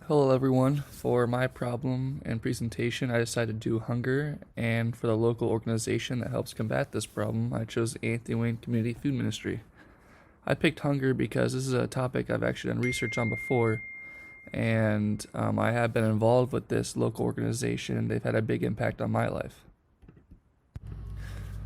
Hello, everyone. For my problem and presentation, I decided to do hunger, and for the local organization that helps combat this problem, I chose the Anthony Wayne Community Food Ministry. I picked hunger because this is a topic I've actually done research on before, and I have been involved with this local organization, and they've had a big impact on my life.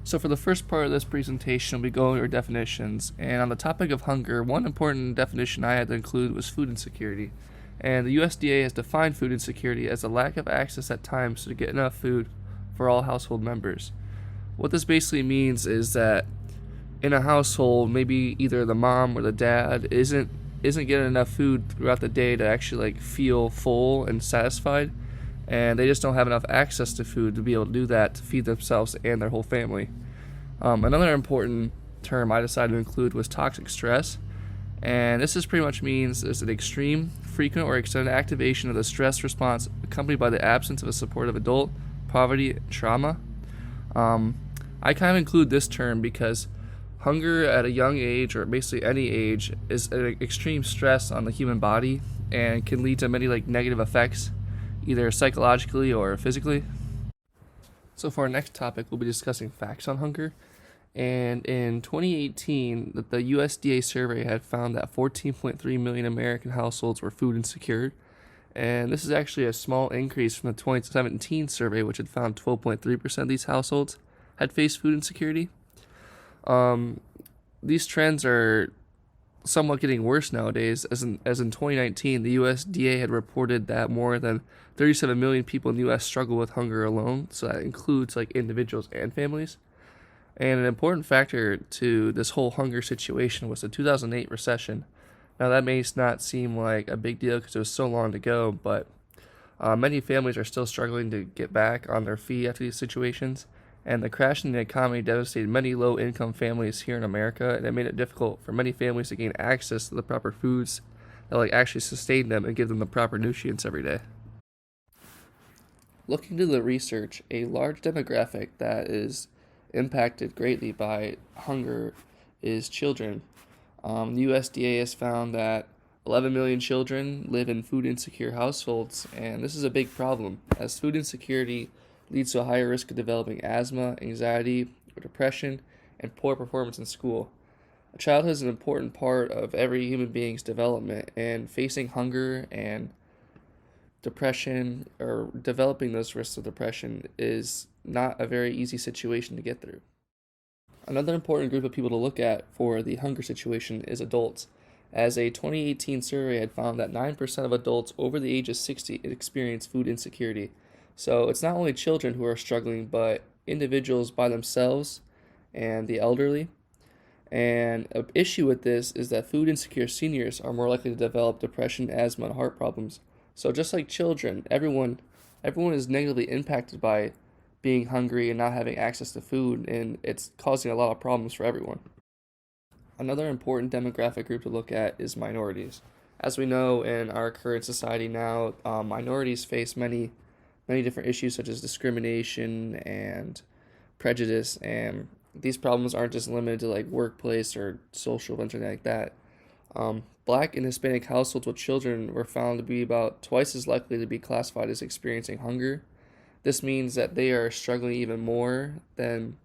So, for the first part of this presentation, we go over definitions, and on the topic of hunger, one important definition I had to include was food insecurity. And the USDA has defined food insecurity as a lack of access at times to get enough food for all household members. What this basically means is that in a household, maybe either the mom or the dad isn't getting enough food throughout the day to actually feel full and satisfied, and they just don't have enough access to food to be able to do that to feed themselves and their whole family. Another important term I decided to include was toxic stress. And this pretty much means there's an extreme, frequent, or extended activation of the stress response accompanied by the absence of a supportive adult, poverty, and trauma. I kind of include this term because hunger at a young age, or basically any age, is an extreme stress on the human body and can lead to many negative effects, either psychologically or physically. So for our next topic, we'll be discussing facts on hunger. And in 2018, the USDA survey had found that 14.3 million American households were food insecure. And this is actually a small increase from the 2017 survey, which had found 12.3% of these households had faced food insecurity. These trends are somewhat getting worse nowadays, as in 2019, the USDA had reported that more than 37 million people in the U.S. struggle with hunger alone, so that includes individuals and families. And an important factor to this whole hunger situation was the 2008 recession. Now, that may not seem like a big deal because it was so long ago, but many families are still struggling to get back on their feet after these situations. And the crash in the economy devastated many low-income families here in America, and it made it difficult for many families to gain access to the proper foods that actually sustain them and give them the proper nutrients every day. Looking to the research, a large demographic that is impacted greatly by hunger is children. The USDA has found that 11 million children live in food insecure households, and this is a big problem as food insecurity leads to a higher risk of developing asthma, anxiety, or depression, and poor performance in school. Childhood is an important part of every human being's development, and facing hunger and depression or developing those risks of depression is not a very easy situation to get through. Another important group of people to look at for the hunger situation is adults, as a 2018 survey had found that 9% of adults over the age of 60 experience food insecurity. So it's not only children who are struggling, but individuals by themselves and the elderly. And an issue with this is that food insecure seniors are more likely to develop depression, asthma, and heart problems. So just like children, everyone is negatively impacted by being hungry and not having access to food, and it's causing a lot of problems for everyone. Another important demographic group to look at is minorities. As we know in our current society now, minorities face many different issues such as discrimination and prejudice, and these problems aren't just limited to workplace or social events or anything like that. Black and Hispanic households with children were found to be about twice as likely to be classified as experiencing hunger. This means that they are struggling even more than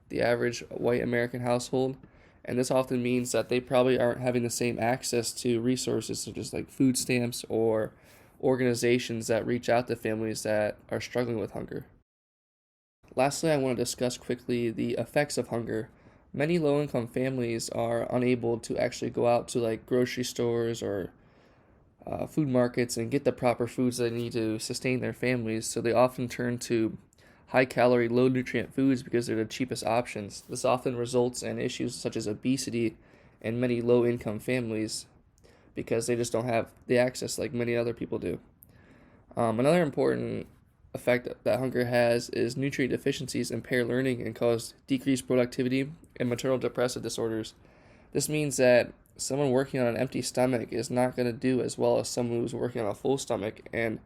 the average white American household, and this often means that they probably aren't having the same access to resources such as food stamps or organizations that reach out to families that are struggling with hunger. Lastly, I want to discuss quickly the effects of hunger. Many low-income families are unable to actually go out to grocery stores or food markets and get the proper foods they need to sustain their families, so they often turn to high-calorie, low-nutrient foods because they're the cheapest options. This often results in issues such as obesity in many low-income families because they just don't have the access like many other people do. Another important effect that hunger has is nutrient deficiencies impair learning and cause decreased productivity and maternal depressive disorders. This means that someone working on an empty stomach is not going to do as well as someone who's working on a full stomach, and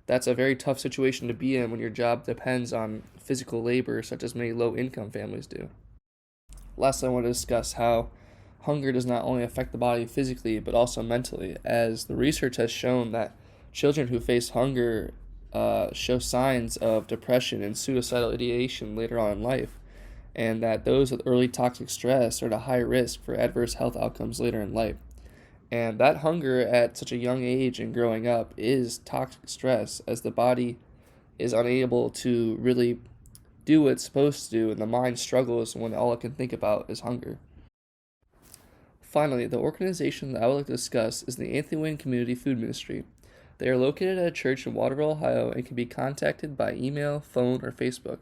that's a very tough situation to be in when your job depends on physical labor, such as many low-income families do. Lastly, I want to discuss how hunger does not only affect the body physically, but also mentally, as the research has shown that Children who face hunger show signs of depression and suicidal ideation later on in life, and that those with early toxic stress are at a high risk for adverse health outcomes later in life. And that hunger at such a young age and growing up is toxic stress, as the body is unable to really do what it's supposed to do, and the mind struggles when all it can think about is hunger. Finally, the organization that I would like to discuss is the Anthony Wayne Community Food Ministry. They are located at a church in Waterville, Ohio, and can be contacted by email, phone, or Facebook.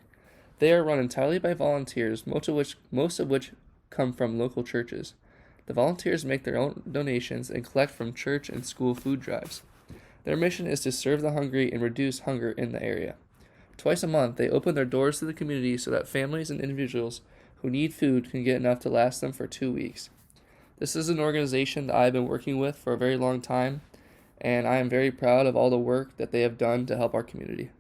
They are run entirely by volunteers, most of which come from local churches. The volunteers make their own donations and collect from church and school food drives. Their mission is to serve the hungry and reduce hunger in the area. Twice a month, they open their doors to the community so that families and individuals who need food can get enough to last them for 2 weeks. This is an organization that I've been working with for a very long time, and I am very proud of all the work that they have done to help our community.